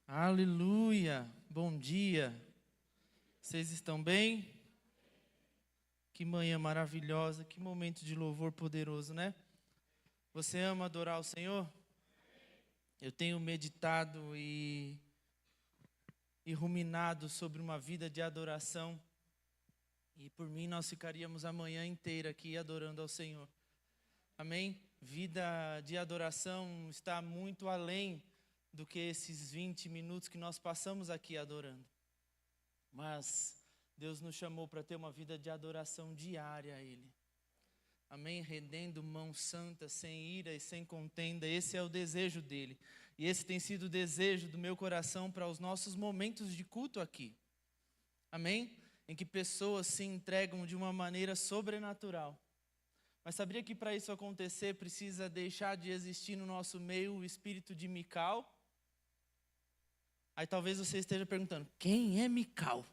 Aleluia, bom dia, vocês estão bem? Que manhã maravilhosa, que momento de louvor poderoso, né? Você ama adorar o Senhor? Eu tenho meditado e ruminado sobre uma vida de adoração, e por mim nós ficaríamos a manhã inteira aqui adorando ao Senhor, amém? Vida de adoração está muito além do que esses 20 minutos que nós passamos aqui adorando. Mas Deus nos chamou para ter uma vida de adoração diária a Ele. Amém? Rendendo mão santa, sem ira e sem contenda. Esse é o desejo dEle. E esse tem sido o desejo do meu coração para os nossos momentos de culto aqui. Amém? Em que pessoas se entregam de uma maneira sobrenatural. Mas sabia que para isso acontecer precisa deixar de existir no nosso meio o espírito de Mical? Aí talvez você esteja perguntando, quem é Mical?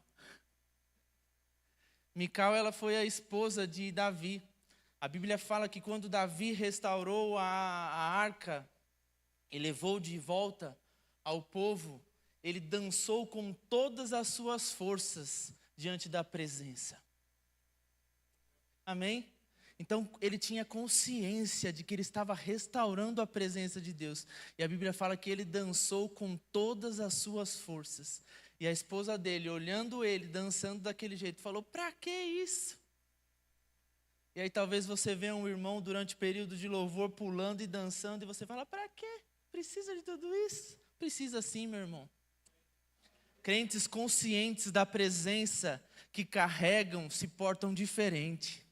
Mical, ela foi a esposa de Davi. A Bíblia fala que quando Davi restaurou a arca e levou de volta ao povo, ele dançou com todas as suas forças diante da presença. Amém? Então, ele tinha consciência de que ele estava restaurando a presença de Deus. E a Bíblia fala que ele dançou com todas as suas forças. E a esposa dele, olhando ele, dançando daquele jeito, falou, pra que isso? E aí talvez você veja um irmão durante o período de louvor pulando e dançando, e você fala, pra quê? Precisa de tudo isso? Precisa sim, meu irmão. Crentes conscientes da presença que carregam se portam diferente.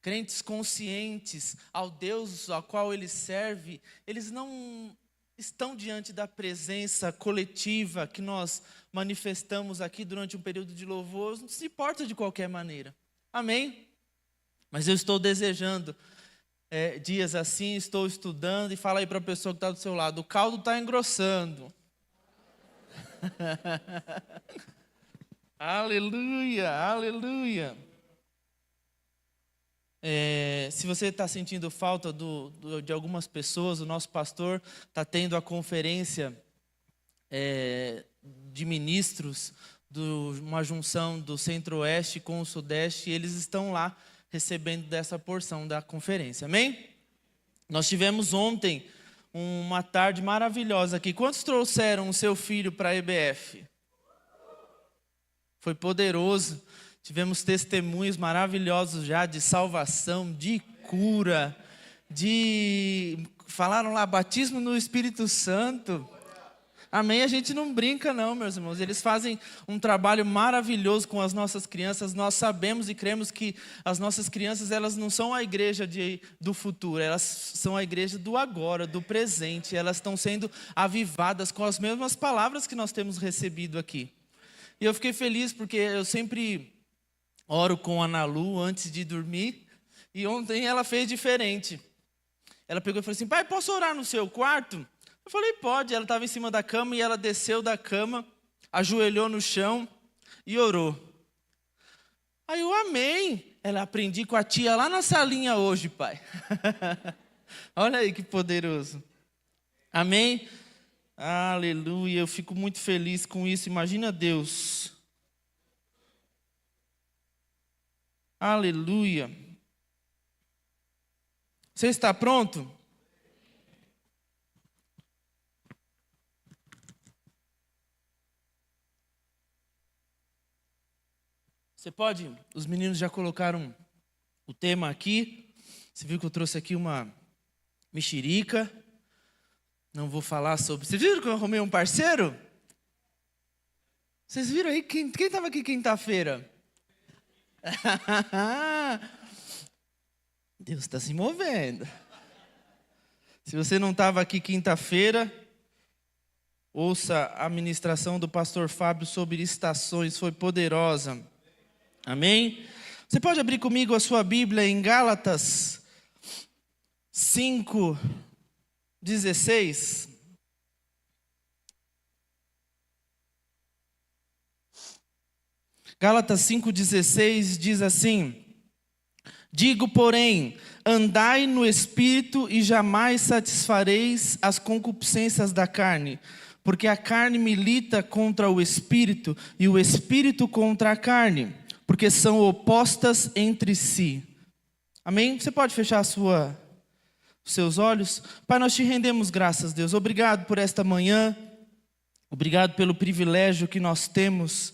Crentes conscientes ao Deus ao qual eles servem, eles não estão diante da presença coletiva que nós manifestamos aqui durante um período de louvor, não se importa de qualquer maneira. Amém? Mas eu estou desejando dias assim, estou estudando e fala aí para a pessoa que está do seu lado, o caldo está engrossando. Aleluia, aleluia. Se você está sentindo falta de algumas pessoas, o nosso pastor está tendo a conferência de ministros, uma junção do Centro-Oeste com o Sudeste, e eles estão lá recebendo dessa porção da conferência, amém? Nós tivemos ontem uma tarde maravilhosa aqui. Quantos trouxeram o seu filho para a EBF? Foi poderoso. Tivemos testemunhos maravilhosos já de salvação, de cura, falaram lá, batismo no Espírito Santo. Amém? A gente não brinca não, meus irmãos. Eles fazem um trabalho maravilhoso com as nossas crianças. Nós sabemos e cremos que as nossas crianças, elas não são a igreja do futuro. Elas são a igreja do agora, do presente. Elas estão sendo avivadas com as mesmas palavras que nós temos recebido aqui. E eu fiquei feliz porque eu sempre oro com a Ana Lu antes de dormir, e ontem ela fez diferente. Ela pegou e falou assim, pai, posso orar no seu quarto? Eu falei, pode. Ela estava em cima da cama e ela desceu da cama, ajoelhou no chão e orou. Aí eu amei. Ela aprendi com a tia lá na salinha hoje, pai. Olha aí que poderoso. Amém? Aleluia, eu fico muito feliz com isso. Imagina Deus. Aleluia. Você está pronto? Você pode? Os meninos já colocaram o tema aqui. Você viu que eu trouxe aqui uma mexerica. Não vou falar sobre... Vocês viram que eu arrumei um parceiro? Vocês viram aí? Quem estava aqui quinta-feira? Deus está se movendo. Se você não estava aqui quinta-feira, ouça a ministração do pastor Fábio sobre estações, foi poderosa. Amém? Você pode abrir comigo a sua Bíblia em Gálatas 5:16. Gálatas 5:16 diz assim: digo, porém, andai no Espírito e jamais satisfareis as concupiscências da carne, Porque a carne milita contra o espírito e o espírito contra a carne, porque são opostas entre si. Amém? Você pode fechar os seus olhos? Pai, nós te rendemos graças, Deus. Obrigado por esta manhã. Obrigado pelo privilégio que nós temos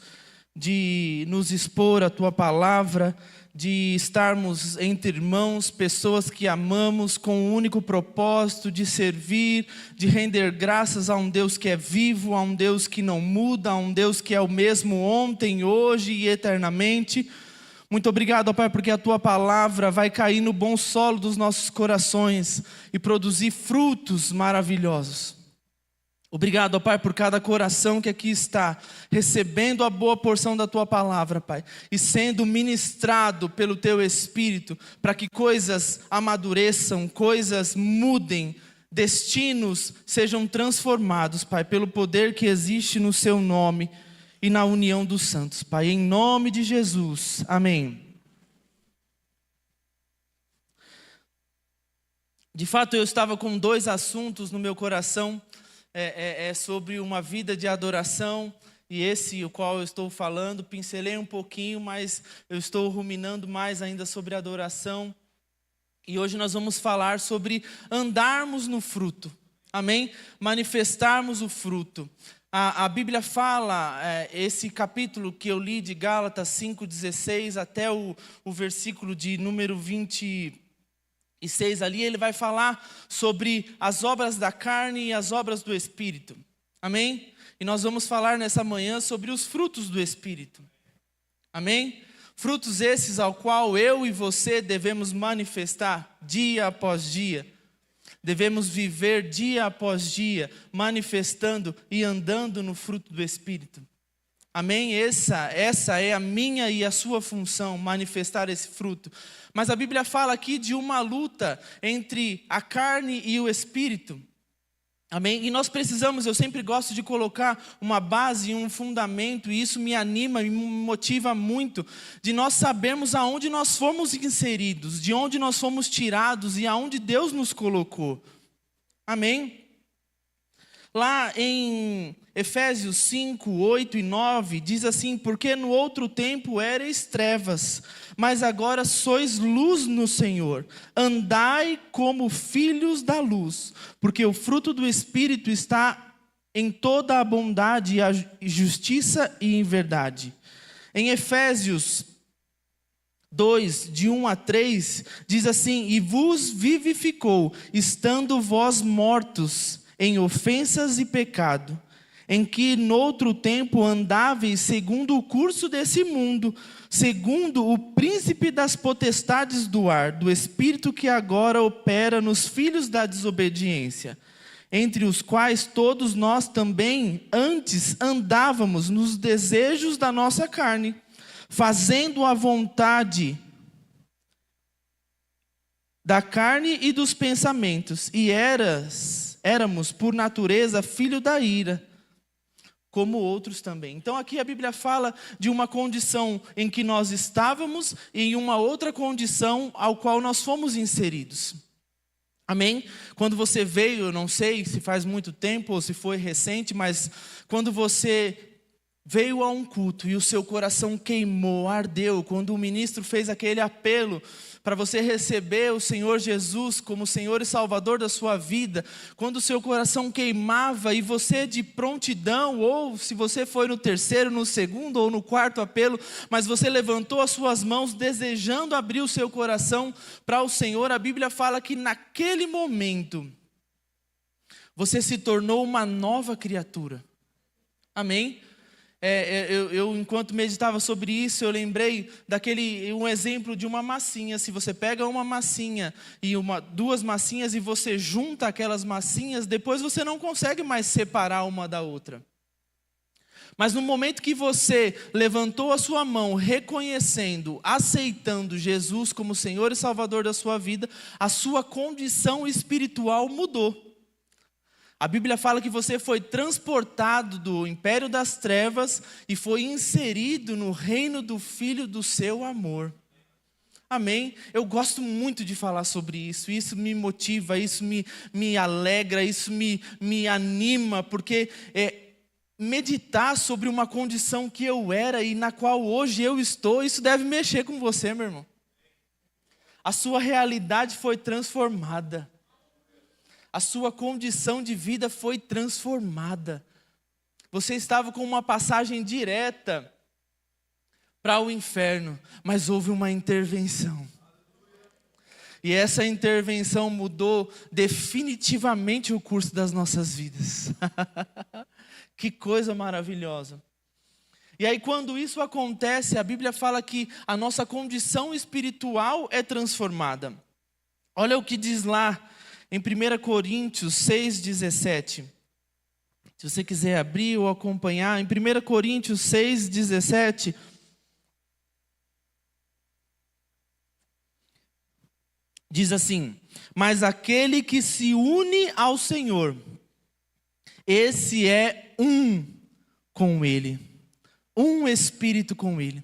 de nos expor à Tua palavra, de estarmos entre irmãos, pessoas que amamos com o único propósito de servir, de render graças a um Deus que é vivo, a um Deus que não muda, a um Deus que é o mesmo ontem, hoje e eternamente. Muito obrigado, ó Pai, porque a Tua palavra vai cair no bom solo dos nossos corações e produzir frutos maravilhosos. Obrigado, ó Pai, por cada coração que aqui está, recebendo a boa porção da Tua palavra, Pai, e sendo ministrado pelo Teu Espírito, para que coisas amadureçam, coisas mudem, destinos sejam transformados, Pai, pelo poder que existe no Seu nome e na união dos santos, Pai, em nome de Jesus, amém. De fato, eu estava com dois assuntos no meu coração, sobre uma vida de adoração, e esse o qual eu estou falando, pincelei um pouquinho, mas eu estou ruminando mais ainda sobre adoração, e hoje nós vamos falar sobre andarmos no fruto, amém? Manifestarmos o fruto. A Bíblia fala, esse capítulo que eu li de Gálatas 5,16 até o versículo de número 26 ali, ele vai falar sobre as obras da carne e as obras do Espírito. Amém? E nós vamos falar nessa manhã sobre os frutos do Espírito. Amém? Frutos esses ao qual eu e você devemos manifestar dia após dia. Devemos viver dia após dia, manifestando e andando no fruto do Espírito. Amém? Essa é a minha e a sua função, manifestar esse fruto. Mas a Bíblia fala aqui de uma luta entre a carne e o Espírito. Amém? E nós precisamos, eu sempre gosto de colocar uma base, um fundamento, e isso me anima, me motiva muito, de nós sabermos aonde nós fomos inseridos, de onde nós fomos tirados e aonde Deus nos colocou. Amém? Lá em Efésios 5, 8 e 9, diz assim: porque no outro tempo erais trevas, mas agora sois luz no Senhor. Andai como filhos da luz, porque o fruto do Espírito está em toda a bondade, e a justiça e em verdade. Em Efésios 2, de 1 a 3, diz assim: e vos vivificou, estando vós mortos em ofensas e pecado, em que noutro tempo andáveis segundo o curso desse mundo, segundo o príncipe das potestades do ar, do espírito que agora opera nos filhos da desobediência, entre os quais todos nós também antes andávamos nos desejos da nossa carne, fazendo a vontade da carne e dos pensamentos, e éramos por natureza filho da ira, como outros também. Então aqui a Bíblia fala de uma condição em que nós estávamos e em uma outra condição ao qual nós fomos inseridos. Amém? Quando você veio, eu não sei se faz muito tempo ou se foi recente, mas quando você veio a um culto e o seu coração queimou, ardeu, quando o ministro fez aquele apelo para você receber o Senhor Jesus como Senhor e Salvador da sua vida, quando o seu coração queimava e você de prontidão, ou se você foi no terceiro, no segundo ou no quarto apelo, mas você levantou as suas mãos desejando abrir o seu coração para o Senhor, a Bíblia fala que naquele momento você se tornou uma nova criatura. Amém? Eu enquanto meditava sobre isso, eu lembrei um exemplo de uma massinha. Se você pega uma massinha e duas massinhas e você junta aquelas massinhas, depois você não consegue mais separar uma da outra. Mas no momento que você levantou a sua mão, reconhecendo, aceitando Jesus como Senhor e Salvador da sua vida, a sua condição espiritual mudou. A Bíblia fala que você foi transportado do império das trevas e foi inserido no reino do Filho do seu amor. Amém? Eu gosto muito de falar sobre isso. Isso me motiva, isso me alegra, isso me anima, porque meditar sobre uma condição que eu era e na qual hoje eu estou, isso deve mexer com você, meu irmão. A sua realidade foi transformada. A sua condição de vida foi transformada. Você estava com uma passagem direta para o inferno, mas houve uma intervenção. E essa intervenção mudou definitivamente o curso das nossas vidas. Que coisa maravilhosa. E aí quando isso acontece, a Bíblia fala que a nossa condição espiritual é transformada. Olha o que diz lá em 1 Coríntios 6,17. Se você quiser abrir ou acompanhar, em 1 Coríntios 6,17... diz assim: mas aquele que se une ao Senhor, esse é um com Ele, um espírito com Ele.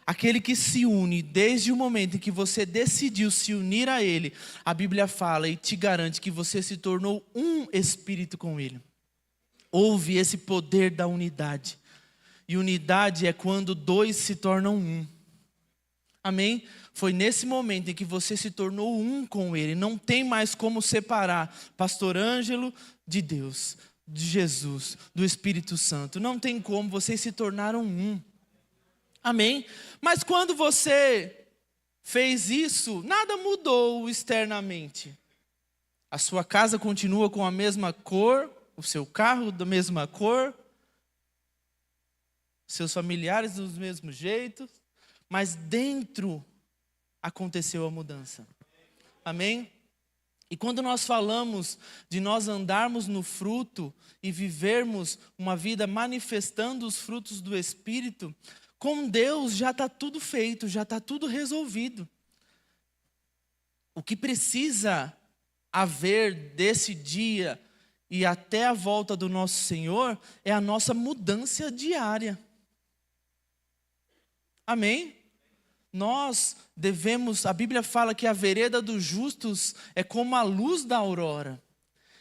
Aquele que se une, desde o momento em que você decidiu se unir a Ele, a Bíblia fala e te garante que você se tornou um espírito com Ele. Houve esse poder da unidade. E unidade é quando dois se tornam um. Amém? Foi nesse momento em que você se tornou um com Ele. Não tem mais como separar Pastor Ângelo de Deus, de Jesus, do Espírito Santo. Não tem como, vocês se tornaram um. Amém? Mas quando você fez isso, nada mudou externamente. A sua casa continua com a mesma cor, o seu carro da mesma cor, seus familiares do mesmo jeito. Mas dentro aconteceu a mudança. Amém? E quando nós falamos de nós andarmos no fruto e vivermos uma vida manifestando os frutos do Espírito, com Deus já está tudo feito, já está tudo resolvido. O que precisa haver desse dia e até a volta do nosso Senhor é a nossa mudança diária. Amém? Nós devemos, a Bíblia fala que a vereda dos justos é como a luz da aurora,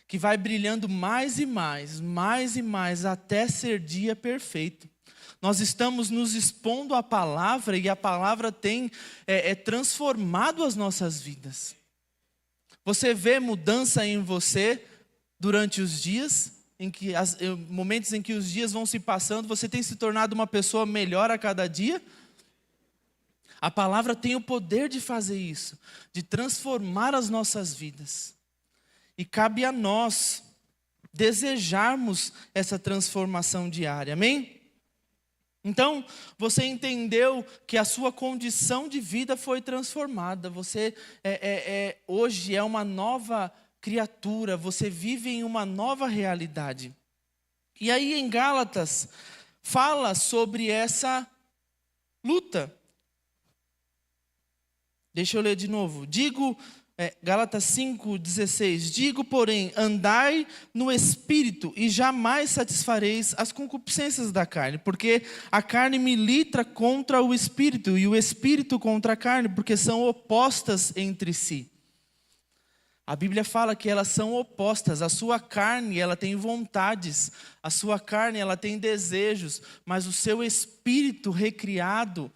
que vai brilhando mais e mais, até ser dia perfeito. Nós estamos nos expondo à palavra e a palavra tem transformado as nossas vidas. Você vê mudança em você durante os dias, momentos em que os dias vão se passando, você tem se tornado uma pessoa melhor a cada dia? A palavra tem o poder de fazer isso, de transformar as nossas vidas. E cabe a nós desejarmos essa transformação diária, amém? Então, você entendeu que a sua condição de vida foi transformada. Você hoje é uma nova criatura, você vive em uma nova realidade. E aí em Gálatas, fala sobre essa luta. Deixa eu ler de novo. Gálatas 5,16. Digo, porém, andai no Espírito e jamais satisfareis as concupiscências da carne, porque a carne milita contra o Espírito e o Espírito contra a carne, porque são opostas entre si. A Bíblia fala que elas são opostas. A sua carne, ela tem vontades. A sua carne, ela tem desejos. Mas o seu espírito recriado...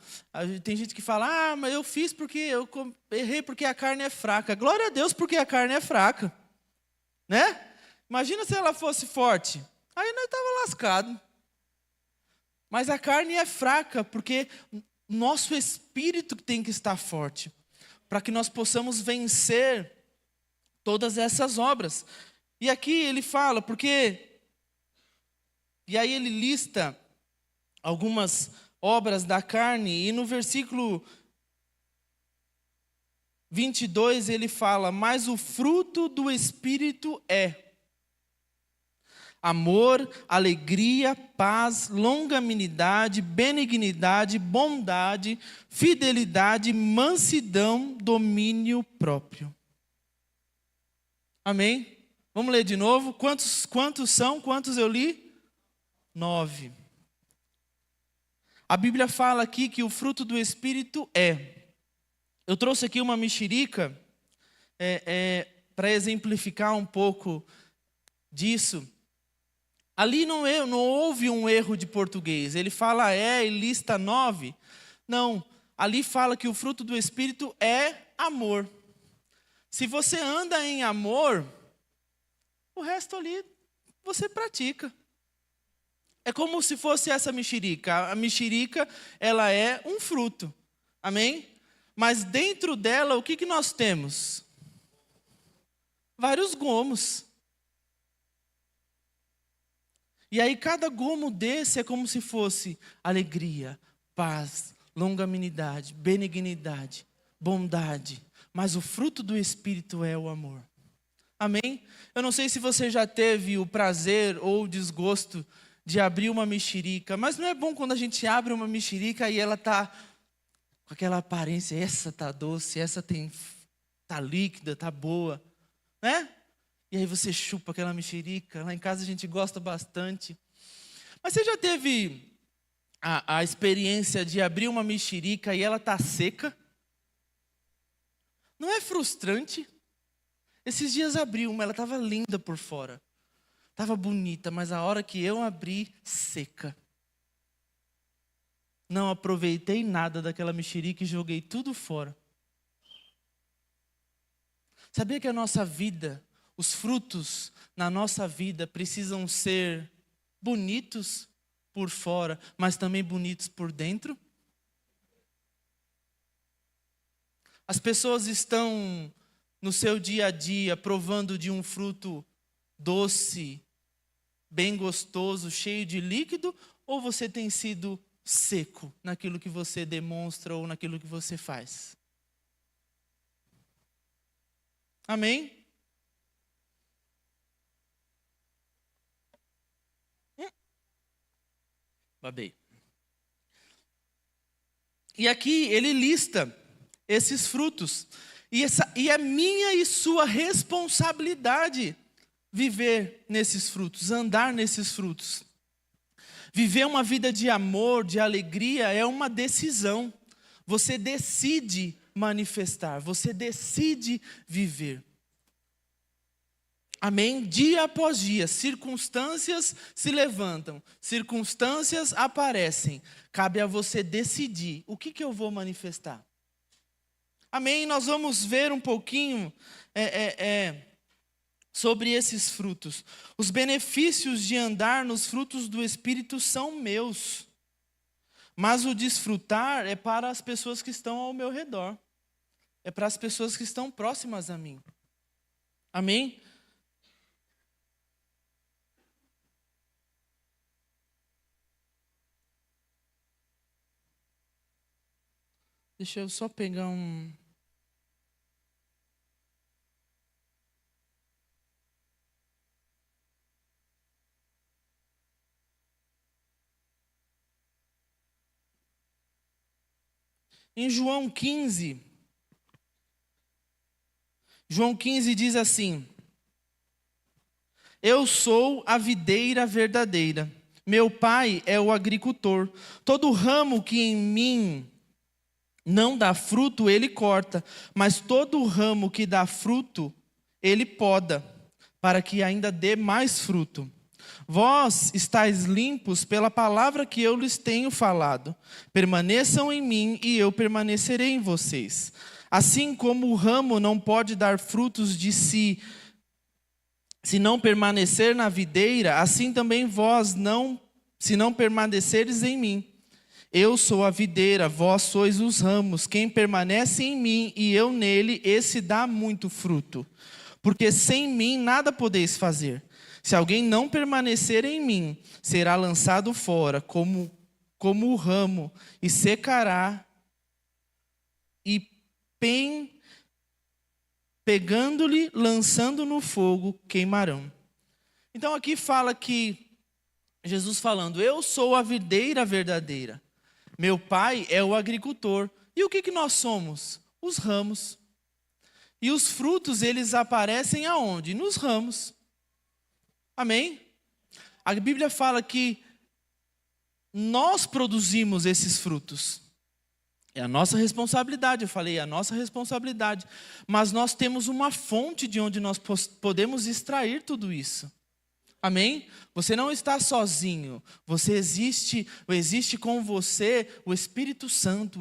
Tem gente que fala, mas eu fiz porque eu errei porque a carne é fraca. Glória a Deus porque a carne é fraca. Né? Imagina se ela fosse forte. Aí nós estávamos lascados. Mas a carne é fraca porque nosso espírito tem que estar forte. Para que nós possamos vencer todas essas obras. E aqui ele fala, e aí ele lista algumas obras da carne, e no versículo 22 ele fala, mas o fruto do Espírito é amor, alegria, paz, longanimidade, benignidade, bondade, fidelidade, mansidão, domínio próprio. Amém? Vamos ler de novo. Quantos são? Quantos eu li? 9. A Bíblia fala aqui que o fruto do Espírito é. Eu trouxe aqui uma mexerica para exemplificar um pouco disso. Ali não houve um erro de português. Ele fala e lista 9. Não, ali fala que o fruto do Espírito é amor. Se você anda em amor, o resto ali você pratica. É como se fosse essa mexerica. A mexerica, ela é um fruto. Amém? Mas dentro dela, o que nós temos? Vários gomos. E aí cada gomo desse é como se fosse alegria, paz, longanimidade, benignidade, bondade. Mas o fruto do Espírito é o amor. Amém? Eu não sei se você já teve o prazer ou o desgosto de abrir uma mexerica, mas não é bom quando a gente abre uma mexerica e ela está com aquela aparência, essa está doce, essa está líquida, está boa, né? E aí você chupa aquela mexerica. Lá em casa a gente gosta bastante. Mas você já teve a experiência de abrir uma mexerica e ela está seca? Não é frustrante? Esses dias abri uma, ela estava linda por fora. Estava bonita, mas a hora que eu abri, seca. Não aproveitei nada daquela mexerica e joguei tudo fora. Sabia que a nossa vida, os frutos na nossa vida precisam ser bonitos por fora, mas também bonitos por dentro? As pessoas estão no seu dia a dia provando de um fruto doce, bem gostoso, cheio de líquido, ou você tem sido seco naquilo que você demonstra ou naquilo que você faz? Amém? Babei. E aqui ele lista esses frutos. E é minha e sua responsabilidade viver nesses frutos, andar nesses frutos. Viver uma vida de amor, de alegria, é uma decisão. Você decide manifestar, você decide viver. Amém? Dia após dia, circunstâncias se levantam, circunstâncias aparecem. Cabe a você decidir o que eu vou manifestar. Amém? Nós vamos ver um pouquinho sobre esses frutos. Os benefícios de andar nos frutos do Espírito são meus. Mas o desfrutar é para as pessoas que estão ao meu redor. É para as pessoas que estão próximas a mim. Amém? Deixa eu só pegar um... Em João 15 diz assim: eu sou a videira verdadeira, meu pai é o agricultor. Todo ramo que em mim não dá fruto, ele corta, mas todo ramo que dá fruto, ele poda, para que ainda dê mais fruto. Vós estáis limpos pela palavra que eu lhes tenho falado. Permaneçam em mim e eu permanecerei em vocês. Assim como o ramo não pode dar frutos de si, se não permanecer na videira, assim também vós não, se não permaneceres em mim. Eu sou a videira, vós sois os ramos. Quem permanece em mim e eu nele, esse dá muito fruto. Porque sem mim nada podeis fazer. Se alguém não permanecer em mim, será lançado fora como o ramo e secará, e pegando-lhe, lançando no fogo, queimarão. Então aqui fala que, Jesus falando, eu sou a videira verdadeira. Meu pai é o agricultor. E o que nós somos? Os ramos. E os frutos, eles aparecem aonde? Nos ramos. Amém? A Bíblia fala que nós produzimos esses frutos. É a nossa responsabilidade, eu falei, é a nossa responsabilidade. Mas nós temos uma fonte de onde nós podemos extrair tudo isso. Amém? Você não está sozinho. Existe com você o Espírito Santo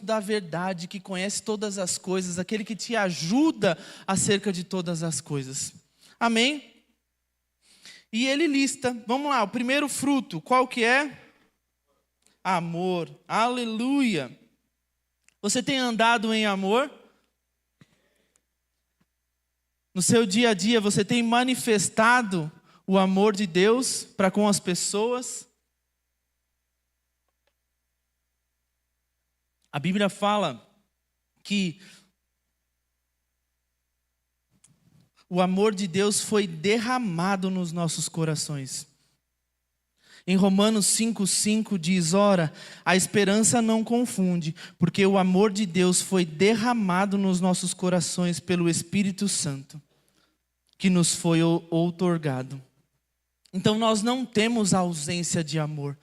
da verdade, que conhece todas as coisas, aquele que te ajuda acerca de todas as coisas. Amém? E ele lista, vamos lá, o primeiro fruto, qual que é? Amor. Aleluia. Você tem andado em amor? No seu dia a dia você tem manifestado o amor de Deus para com as pessoas? A Bíblia fala que o amor de Deus foi derramado nos nossos corações. Em Romanos 5,5 diz: ora, a esperança não confunde, porque o amor de Deus foi derramado nos nossos corações pelo Espírito Santo, que nos foi outorgado. Então nós não temos ausência de amor.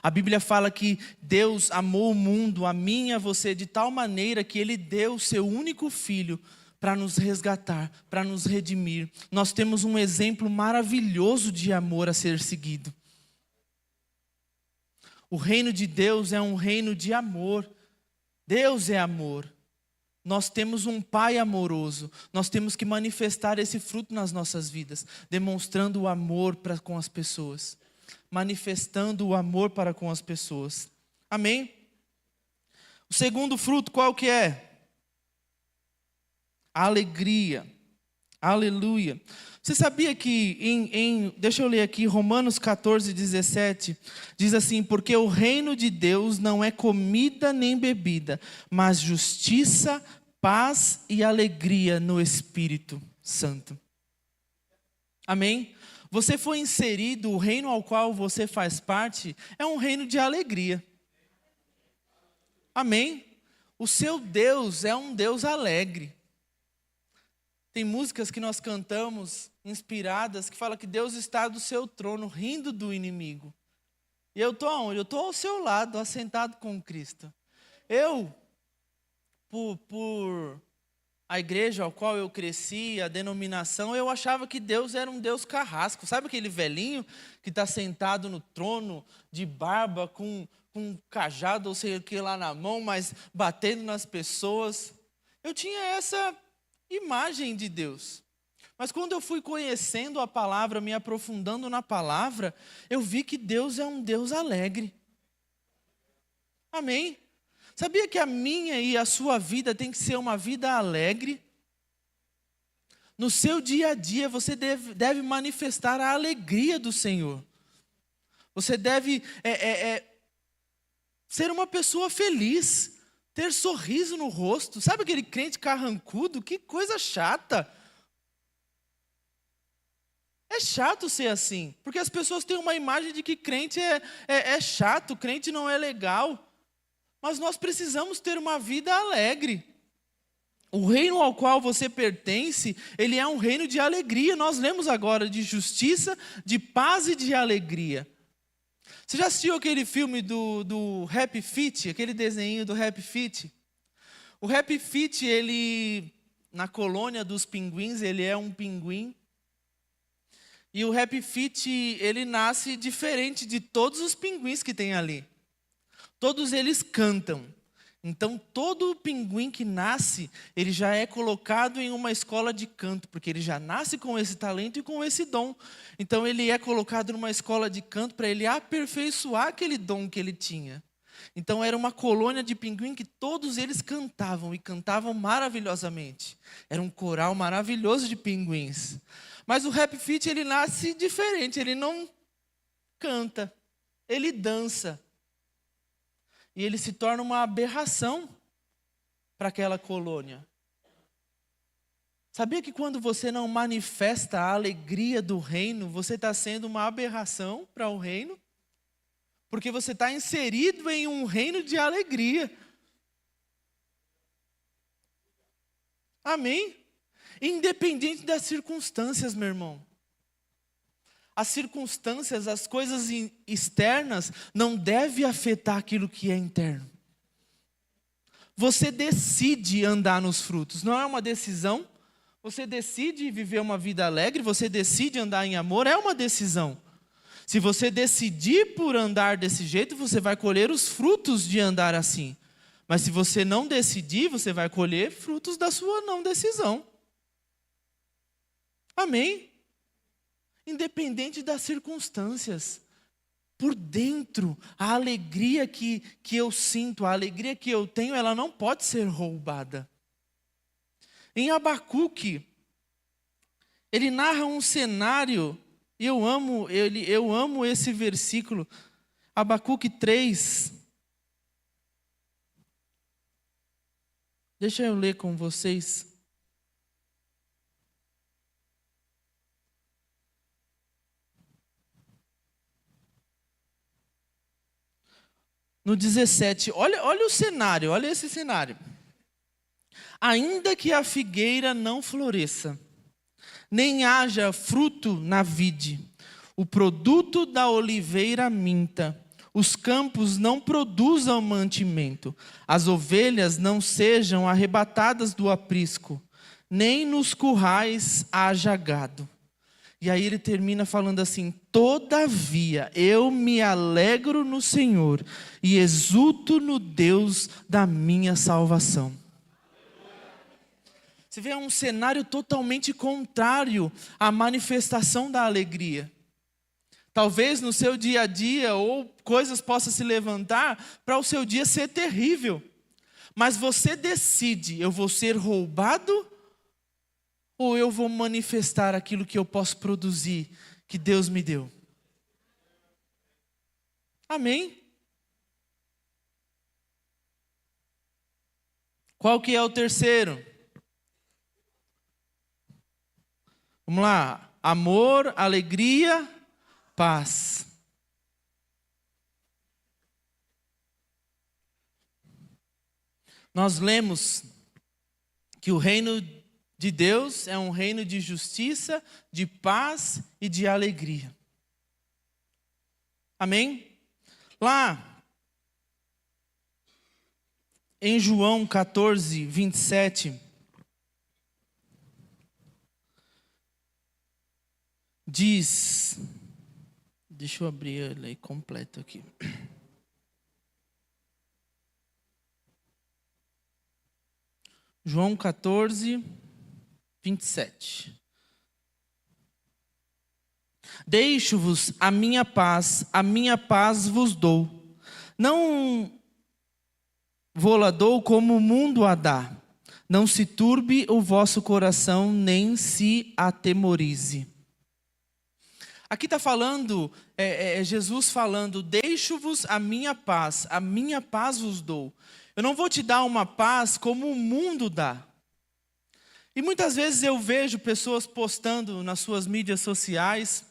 A Bíblia fala que Deus amou o mundo, a mim e a você, de tal maneira que Ele deu o seu único Filho para nos resgatar, para nos redimir. Nós temos um exemplo maravilhoso de amor a ser seguido. O reino de Deus é um reino de amor. Deus é amor. Nós temos um Pai amoroso. Nós temos que manifestar esse fruto nas nossas vidas, demonstrando o amor para com as pessoas, manifestando o amor para com as pessoas. Amém? O segundo fruto qual que é? Alegria. Aleluia. Você sabia que, deixa eu ler aqui, Romanos 14:17, diz assim: porque o reino de Deus não é comida nem bebida, mas justiça, paz e alegria no Espírito Santo. Amém? Você foi inserido, o reino ao qual você faz parte, é um reino de alegria. Amém? O seu Deus é um Deus alegre. Tem músicas que nós cantamos, inspiradas, que fala que Deus está do seu trono, rindo do inimigo. E eu estou aonde? Eu estou ao seu lado, assentado com Cristo. Eu, por a igreja ao qual eu cresci, a denominação, eu achava que Deus era um Deus carrasco. Sabe aquele velhinho que está sentado no trono, de barba, com um cajado, ou sei o que lá na mão, mas batendo nas pessoas? Eu tinha essa imagem de Deus. Mas quando eu fui conhecendo a palavra, me aprofundando na palavra, eu vi que Deus é um Deus alegre. Amém? Sabia que a minha e a sua vida tem que ser uma vida alegre? No seu dia a dia você deve manifestar a alegria do Senhor. Você deve ser uma pessoa feliz, ter sorriso no rosto. Sabe aquele crente carrancudo? Que coisa chata. É chato ser assim, porque as pessoas têm uma imagem de que crente é chato, crente não é legal. Mas nós precisamos ter uma vida alegre. O reino ao qual você pertence, ele é um reino de alegria. Nós lemos agora de justiça, de paz e de alegria. Você já assistiu aquele filme do Happy Feet, aquele desenho do Happy Feet? O Happy Feet, ele, na colônia dos pinguins, ele é um pinguim. E o Happy Feet, ele nasce diferente de todos os pinguins que tem ali. Todos eles cantam. Então, todo pinguim que nasce, ele já é colocado em uma escola de canto, porque ele já nasce com esse talento e com esse dom. Então, ele é colocado numa escola de canto para ele aperfeiçoar aquele dom que ele tinha. Então, era uma colônia de pinguim que todos eles cantavam, e cantavam maravilhosamente. Era um coral maravilhoso de pinguins. Mas o Happy Feet, ele nasce diferente, ele não canta, ele dança. E ele se torna uma aberração para aquela colônia. Sabia que quando você não manifesta a alegria do reino, você está sendo uma aberração para o reino? Porque você está inserido em um reino de alegria. Amém? Independente das circunstâncias, meu irmão. As circunstâncias, as coisas externas não devem afetar aquilo que é interno. você decide andar nos frutos. Não é uma decisão. Você decide viver uma vida alegre, você decide andar em amor, é uma decisão. Se você decidir por andar desse jeito, você vai colher os frutos de andar assim. Mas se você não decidir, você vai colher frutos da sua não decisão. Amém? Independente das circunstâncias. Por dentro, a alegria que eu sinto, a alegria que eu tenho, ela não pode ser roubada. Em Abacuque, ele narra um cenário, e eu amo esse versículo, Abacuque 3. Deixa eu ler com vocês. No 17, olha o cenário, olha esse cenário. Ainda que a figueira não floresça, nem haja fruto na vide, o produto da oliveira minta, os campos não produzam mantimento, as ovelhas não sejam arrebatadas do aprisco, nem nos currais haja gado. E aí ele termina falando assim: todavia eu me alegro no Senhor e exulto no Deus da minha salvação. Você vê um cenário totalmente contrário à manifestação da alegria. Talvez no seu dia a dia ou coisas possam se levantar para o seu dia ser terrível. Mas você decide: eu vou ser roubado ou eu vou manifestar aquilo que eu posso produzir, que Deus me deu? Amém? Qual que é o terceiro? Vamos lá. Amor, alegria, paz. Nós lemos que o reino de Deus é um reino de justiça, de paz e de alegria. Amém? Lá, em João 14, 27, diz, deixa eu abrir ele aí completo aqui. João 14, 27. Deixo-vos a minha paz vos dou. Não vou-la dou como o mundo a dá. Não se turbe o vosso coração, nem se atemorize. Aqui está falando, Jesus falando: deixo-vos a minha paz vos dou. Eu não vou te dar uma paz como o mundo dá. E muitas vezes eu vejo pessoas postando nas suas mídias sociais,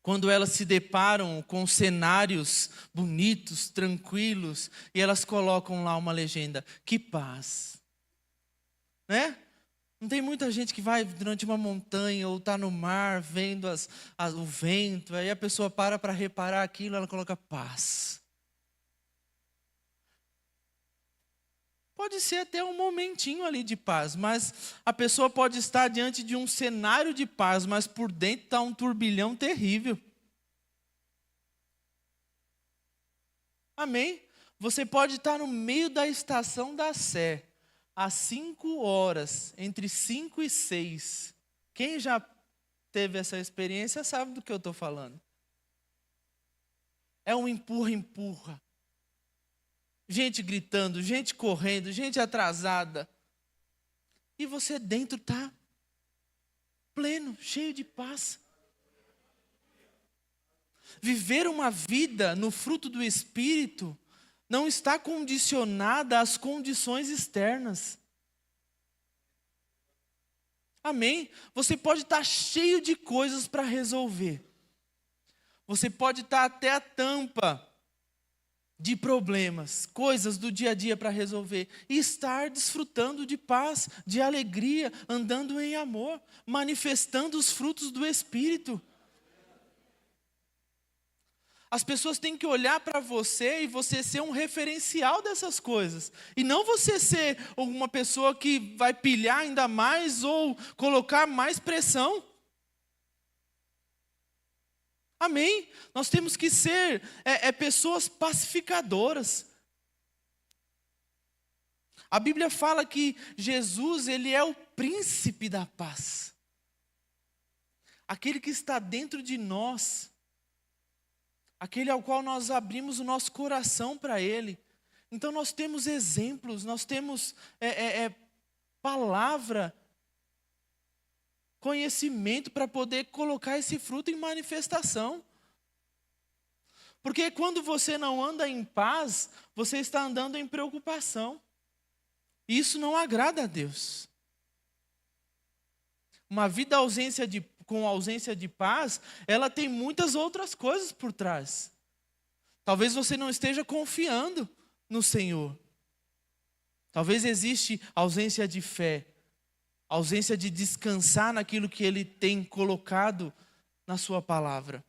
quando elas se deparam com cenários bonitos, tranquilos, e elas colocam lá uma legenda: que paz. Né? Não tem muita gente que vai durante uma montanha ou está no mar vendo o vento, aí a pessoa para reparar aquilo, ela coloca paz. Pode ser até um momentinho ali de paz, mas a pessoa pode estar diante de um cenário de paz, mas por dentro está um turbilhão terrível. Amém? Você pode estar no meio da estação da Sé, às 5 horas, entre 5 e 6. Quem já teve essa experiência sabe do que eu estou falando. É um empurra-empurra. Gente gritando, gente correndo, gente atrasada. E você dentro está pleno, cheio de paz. Viver uma vida no fruto do Espírito não está condicionada às condições externas. Amém? Você pode estar cheio de coisas para resolver. Você pode estar até a tampa de problemas, coisas do dia a dia para resolver, e estar desfrutando de paz, de alegria, andando em amor, manifestando os frutos do Espírito. As pessoas têm que olhar para você e você ser um referencial dessas coisas. E não você ser uma pessoa que vai pilhar ainda mais ou colocar mais pressão. Amém? Nós temos que ser pessoas pacificadoras. A Bíblia fala que Jesus, ele é o príncipe da paz. Aquele que está dentro de nós. Aquele ao qual nós abrimos o nosso coração para Ele. Então nós temos exemplos, nós temos palavra, conhecimento para poder colocar esse fruto em manifestação. Porque quando você não anda em paz, você está andando em preocupação. E isso não agrada a Deus. Uma vida com ausência de paz, ela tem muitas outras coisas por trás. Talvez você não esteja confiando no Senhor. Talvez existe ausência de fé, ausência de descansar naquilo que Ele tem colocado na sua palavra.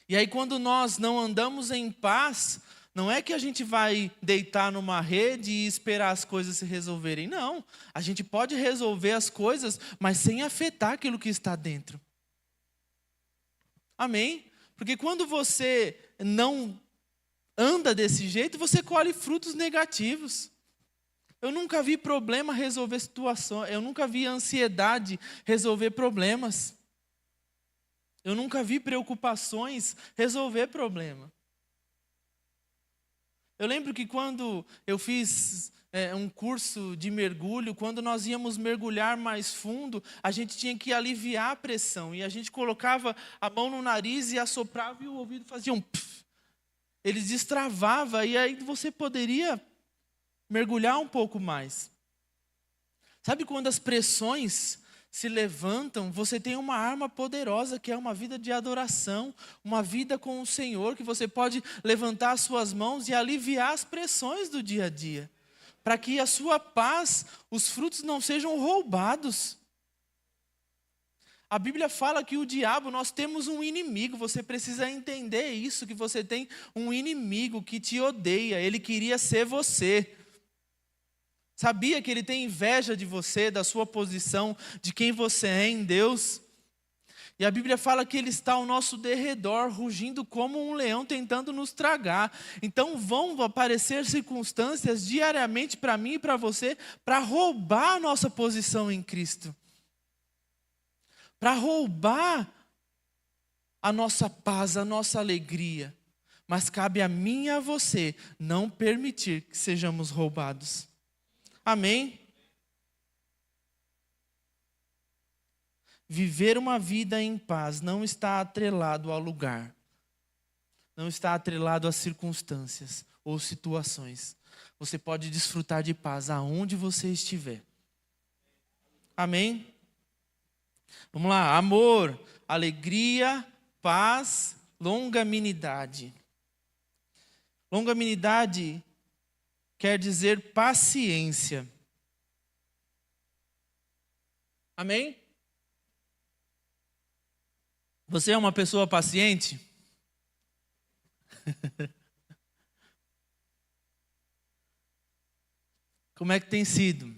E aí quando nós não andamos em paz, não é que a gente vai deitar numa rede e esperar as coisas se resolverem. Não, a gente pode resolver as coisas, mas sem afetar aquilo que está dentro. Amém? Porque quando você não anda desse jeito, você colhe frutos negativos. Eu nunca vi problema resolver situações, eu nunca vi ansiedade resolver problemas. Eu nunca vi preocupações resolver problema. Eu lembro que quando eu fiz um curso de mergulho, quando nós íamos mergulhar mais fundo, a gente tinha que aliviar a pressão. E a gente colocava a mão no nariz e assoprava e o ouvido fazia um pff. Ele destravava e aí você poderia mergulhar um pouco mais. Sabe quando as pressões se levantam, você tem uma arma poderosa que é uma vida de adoração, uma vida com o Senhor, que você pode levantar as suas mãos e aliviar as pressões do dia a dia, para que a sua paz, os frutos não sejam roubados. A Bíblia fala que o diabo, nós temos um inimigo, você precisa entender isso, que você tem um inimigo que te odeia, ele queria ser você. Sabia que ele tem inveja de você, da sua posição, de quem você é em Deus? E a Bíblia fala que ele está ao nosso derredor, rugindo como um leão tentando nos tragar. Então vão aparecer circunstâncias diariamente para mim e para você, para roubar a nossa posição em Cristo. Para roubar a nossa paz, a nossa alegria. Mas cabe a mim e a você não permitir que sejamos roubados. Amém? Viver uma vida em paz não está atrelado ao lugar. Não está atrelado às circunstâncias ou situações. Você pode desfrutar de paz aonde você estiver. Amém? Vamos lá. Amor, alegria, paz, longanimidade. Longanimidade quer dizer paciência. Amém? Você é uma pessoa paciente? Como é que tem sido?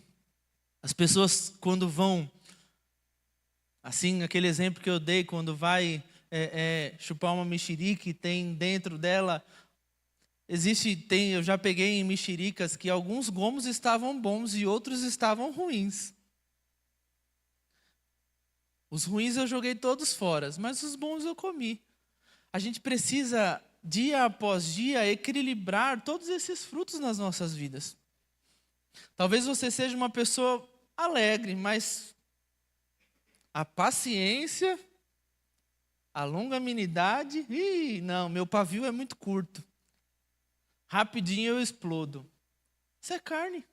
As pessoas quando vão, assim, aquele exemplo que eu dei, quando vai chupar uma mexerica e tem dentro dela... eu já peguei em mexericas que alguns gomos estavam bons e outros estavam ruins. Os ruins eu joguei todos fora, mas os bons eu comi. A gente precisa, dia após dia, equilibrar todos esses frutos nas nossas vidas. Talvez você seja uma pessoa alegre, mas a paciência, a longanimidade, não, meu pavio é muito curto. Rapidinho eu explodo. Isso é carne.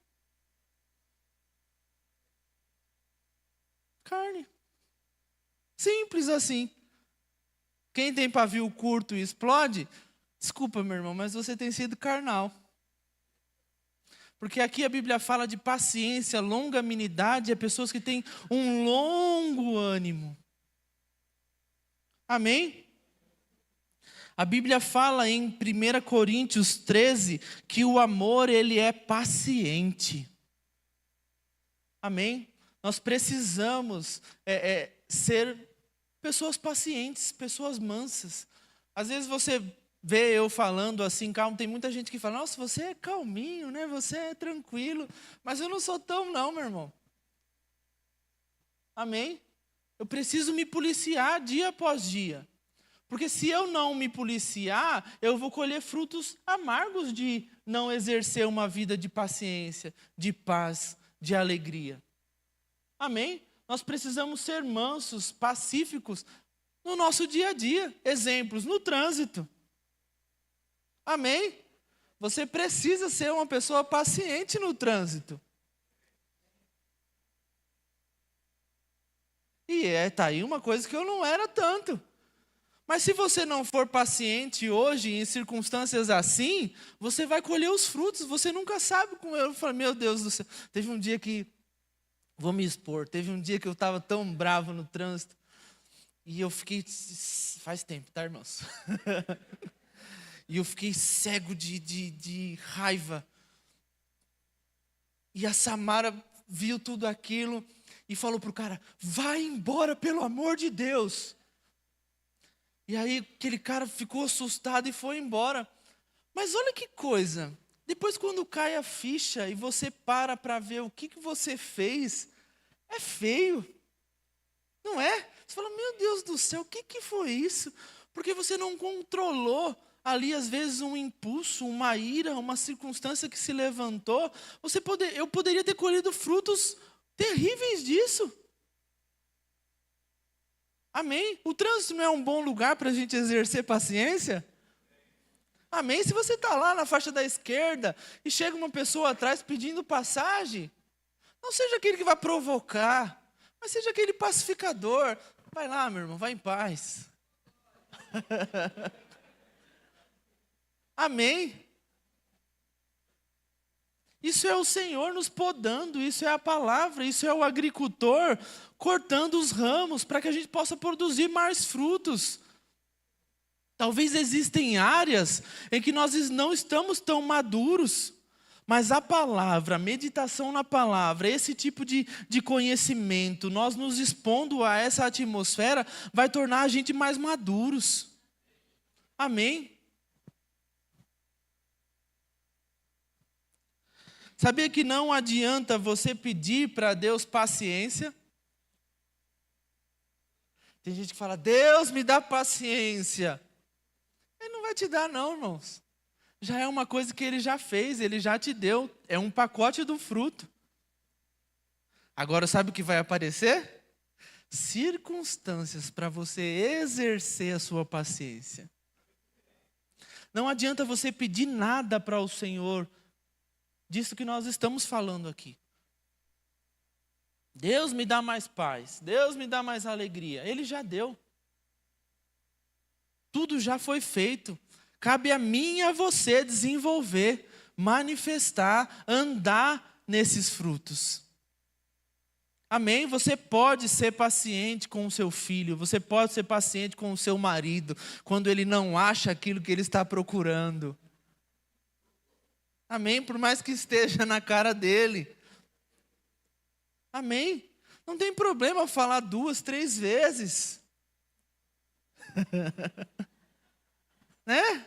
Carne. Simples assim. Quem tem pavio curto e explode, desculpa, meu irmão, mas você tem sido carnal. Porque aqui a Bíblia fala de paciência, longanimidade, é pessoas que têm um longo ânimo. Amém? A Bíblia fala em 1 Coríntios 13 que o amor, ele é paciente. Amém? Nós precisamos ser pessoas pacientes, pessoas mansas. Às vezes você vê eu falando assim, calmo, tem muita gente que fala, nossa, você é calminho, né? Você é tranquilo. Mas eu não sou tão não, meu irmão. Amém? Eu preciso me policiar dia após dia. Porque se eu não me policiar, eu vou colher frutos amargos de não exercer uma vida de paciência, de paz, de alegria. Amém? Nós precisamos ser mansos, pacíficos no nosso dia a dia. Exemplos, no trânsito. Amém? Você precisa ser uma pessoa paciente no trânsito. E tá aí uma coisa que eu não era tanto. Mas se você não for paciente hoje, em circunstâncias assim, você vai colher os frutos, você nunca sabe como eu falei, meu Deus do céu. Teve um dia que, vou me expor, teve um dia que eu estava tão bravo no trânsito, e eu fiquei, faz tempo, tá, irmãos? E eu fiquei cego de raiva. E a Samara viu tudo aquilo e falou pro cara, vai embora, pelo amor de Deus. E aí aquele cara ficou assustado e foi embora. Mas olha que coisa, depois quando cai a ficha e você para ver o que você fez, é feio, não é? Você fala, meu Deus do céu, o que foi isso? Porque você não controlou ali às vezes um impulso, uma ira, uma circunstância que se levantou. Eu poderia ter colhido frutos terríveis disso. Amém? O trânsito não é um bom lugar para a gente exercer paciência? Amém? Se você está lá na faixa da esquerda e chega uma pessoa atrás pedindo passagem, não seja aquele que vai provocar, mas seja aquele pacificador. Vai lá, meu irmão, vai em paz. Amém? Isso é o Senhor nos podando, isso é a palavra, isso é o agricultor cortando os ramos para que a gente possa produzir mais frutos. Talvez existem áreas em que nós não estamos tão maduros, mas a palavra, a meditação na palavra, esse tipo de conhecimento, nós nos expondo a essa atmosfera, vai tornar a gente mais maduros. Amém? Sabia que não adianta você pedir para Deus paciência? Tem gente que fala, Deus me dá paciência. Ele não vai te dar não, irmãos. Já é uma coisa que Ele já fez, Ele já te deu. É um pacote do fruto. Agora sabe o que vai aparecer? Circunstâncias para você exercer a sua paciência. Não adianta você pedir nada para o Senhor, disso que nós estamos falando aqui. Deus me dá mais paz, Deus me dá mais alegria. Ele já deu. Tudo já foi feito. Cabe a mim e a você desenvolver, manifestar, andar nesses frutos. Amém? Você pode ser paciente com o seu filho, você pode ser paciente com o seu marido, quando ele não acha aquilo que ele está procurando. Amém? Por mais que esteja na cara dele. Amém? Não tem problema falar 2, 3 vezes. Né?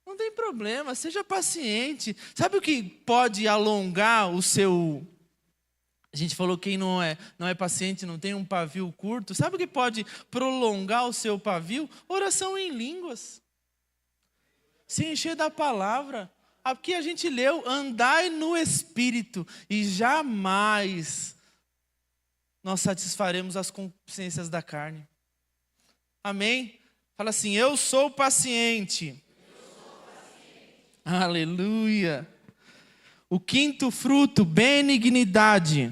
Não tem problema, seja paciente. Sabe o que pode alongar o seu... A gente falou que quem não é paciente não tem um pavio curto. Sabe o que pode prolongar o seu pavio? Oração em línguas. Se encher da palavra. Aqui a gente leu, andai no Espírito e jamais nós satisfaremos as concupiscências da carne. Amém? Fala assim, eu sou paciente. Aleluia. O quinto fruto, benignidade.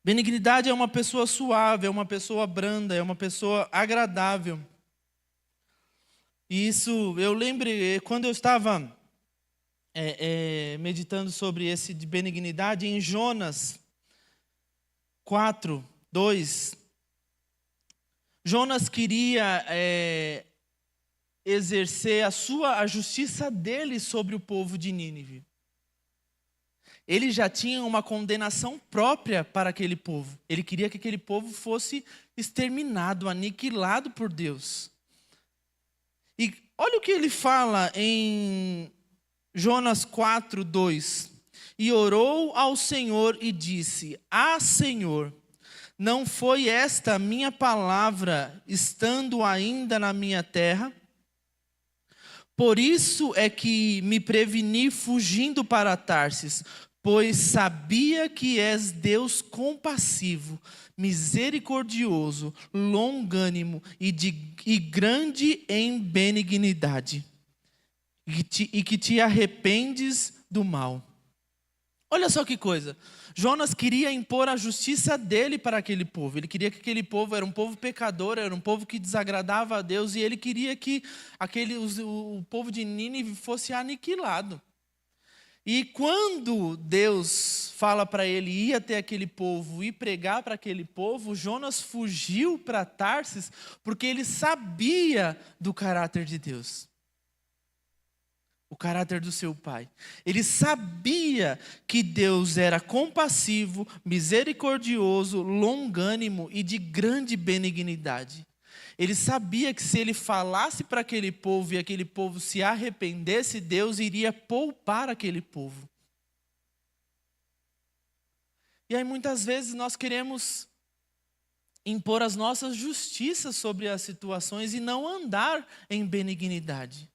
Benignidade é uma pessoa suave, é uma pessoa branda, é uma pessoa agradável. E isso, eu lembro, quando eu estava meditando sobre esse de benignidade, em Jonas 4, 2, Jonas queria exercer a justiça dele sobre o povo de Nínive. Ele já tinha uma condenação própria para aquele povo. Ele queria que aquele povo fosse exterminado, aniquilado por Deus. E olha o que ele fala em Jonas 4:2. E orou ao Senhor e disse: Ah, Senhor, não foi esta a minha palavra, estando ainda na minha terra? Por isso é que me preveni fugindo para Tarsis, pois sabia que és Deus compassivo, misericordioso, longânimo e grande em benignidade, e que te arrependes do mal. Olha só que coisa. Jonas queria impor a justiça dele para aquele povo. Ele queria que aquele povo era um povo pecador, era um povo que desagradava a Deus, e ele queria que o povo de Nínive fosse aniquilado. E quando Deus fala para ele ir até aquele povo e pregar para aquele povo, Jonas fugiu para Tarsis porque ele sabia do caráter de Deus. O caráter do seu pai. Ele sabia que Deus era compassivo, misericordioso, longânimo e de grande benignidade. Ele sabia que se ele falasse para aquele povo e aquele povo se arrependesse, Deus iria poupar aquele povo. E aí muitas vezes nós queremos impor as nossas justiças sobre as situações e não andar em benignidade.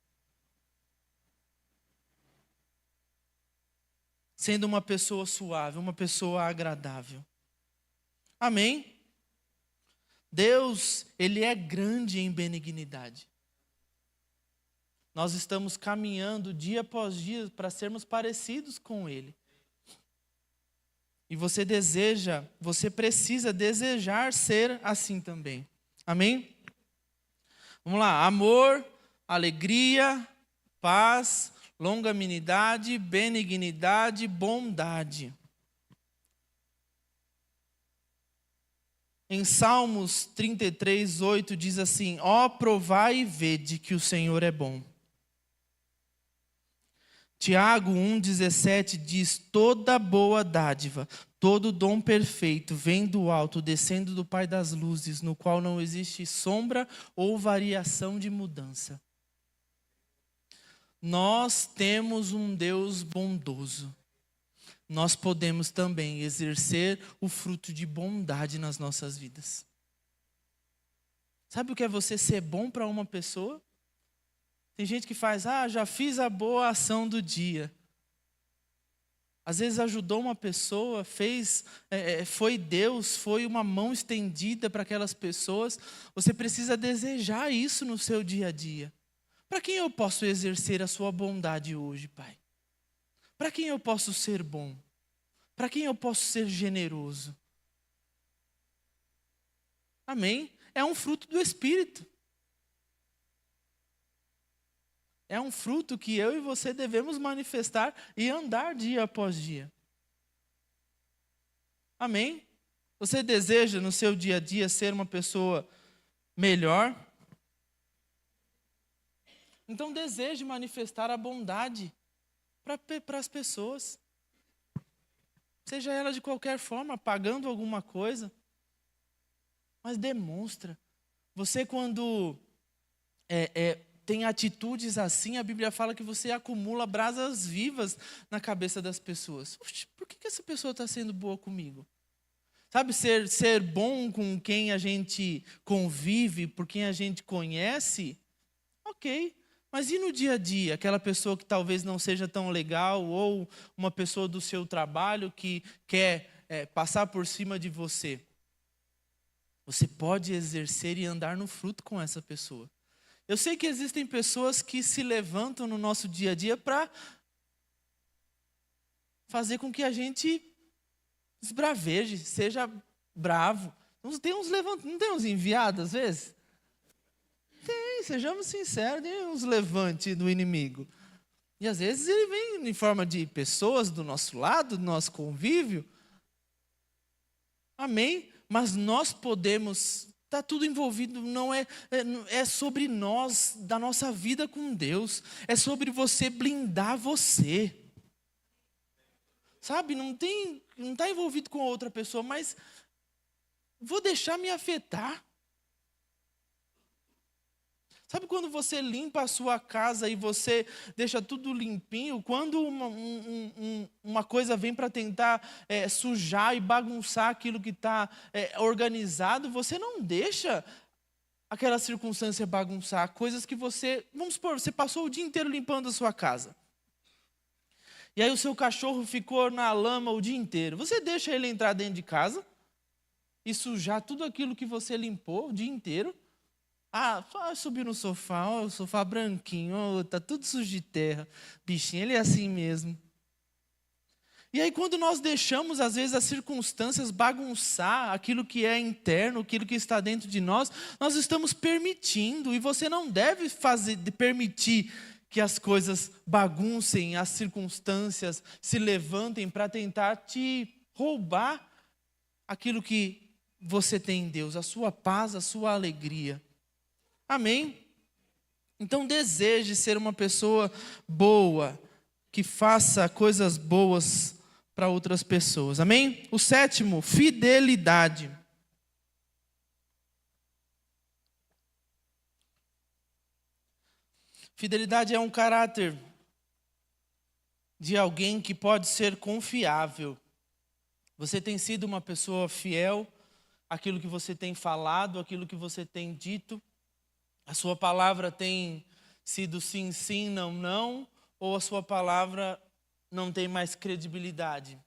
Sendo uma pessoa suave, uma pessoa agradável. Amém? Deus, Ele é grande em benignidade. Nós estamos caminhando dia após dia para sermos parecidos com Ele. E você precisa desejar ser assim também. Amém? Vamos lá. Amor, alegria, paz, longanimidade, benignidade, bondade. Em Salmos 33:8 diz assim: ó, provai e vede que o Senhor é bom. Tiago 1,17 diz: toda boa dádiva, todo dom perfeito vem do alto, descendo do Pai das luzes, no qual não existe sombra ou variação de mudança. Nós temos um Deus bondoso. Nós podemos também exercer o fruto de bondade nas nossas vidas. Sabe o que é você ser bom para uma pessoa? Tem gente que faz, já fiz a boa ação do dia. Às vezes ajudou uma pessoa, foi Deus, foi uma mão estendida para aquelas pessoas. Você precisa desejar isso no seu dia a dia. Para quem eu posso exercer a sua bondade hoje, Pai? Para quem eu posso ser bom? Para quem eu posso ser generoso? Amém? É um fruto do Espírito. É um fruto que eu e você devemos manifestar e andar dia após dia. Amém? Você deseja no seu dia a dia ser uma pessoa melhor? Então deseje manifestar a bondade para as pessoas. Seja ela de qualquer forma, pagando alguma coisa. Mas demonstra. Você quando tem atitudes assim, a Bíblia fala que você acumula brasas vivas na cabeça das pessoas. Oxe, por que essa pessoa está sendo boa comigo? Sabe, ser bom com quem a gente convive, por quem a gente conhece, ok. Mas e no dia a dia, aquela pessoa que talvez não seja tão legal, ou uma pessoa do seu trabalho que quer passar por cima de você? Você pode exercer e andar no fruto com essa pessoa. Eu sei que existem pessoas que se levantam no nosso dia a dia para fazer com que a gente esbraveje, seja bravo. Não tem uns enviados às vezes? Tem, sejamos sinceros, tem uns levantes do inimigo. E às vezes ele vem em forma de pessoas do nosso lado, do nosso convívio. Amém? Mas nós podemos, está tudo envolvido, não é sobre nós, da nossa vida com Deus. É sobre você blindar você. Sabe, não está envolvido com outra pessoa, mas vou deixar me afetar. Sabe quando você limpa a sua casa e você deixa tudo limpinho? Quando uma coisa vem para tentar sujar e bagunçar aquilo que está organizado, você não deixa aquela circunstância bagunçar. Coisas que vamos supor, você passou o dia inteiro limpando a sua casa. E aí o seu cachorro ficou na lama o dia inteiro. Você deixa ele entrar dentro de casa e sujar tudo aquilo que você limpou o dia inteiro? Só subir no sofá, o sofá branquinho, tá tudo sujo de terra. Bichinho, ele é assim mesmo. E aí quando nós deixamos, às vezes, as circunstâncias bagunçar aquilo que é interno, aquilo que está dentro de nós, nós estamos permitindo, e você não deve permitir que as coisas baguncem, as circunstâncias se levantem para tentar te roubar aquilo que você tem em Deus, a sua paz, a sua alegria. Amém? Então deseje ser uma pessoa boa, que faça coisas boas para outras pessoas. Amém? O 7º, fidelidade. Fidelidade é um caráter de alguém que pode ser confiável. Você tem sido uma pessoa fiel àquilo que você tem falado, àquilo que você tem dito? A sua palavra tem sido sim, sim, não, não? Ou a sua palavra não tem mais credibilidade?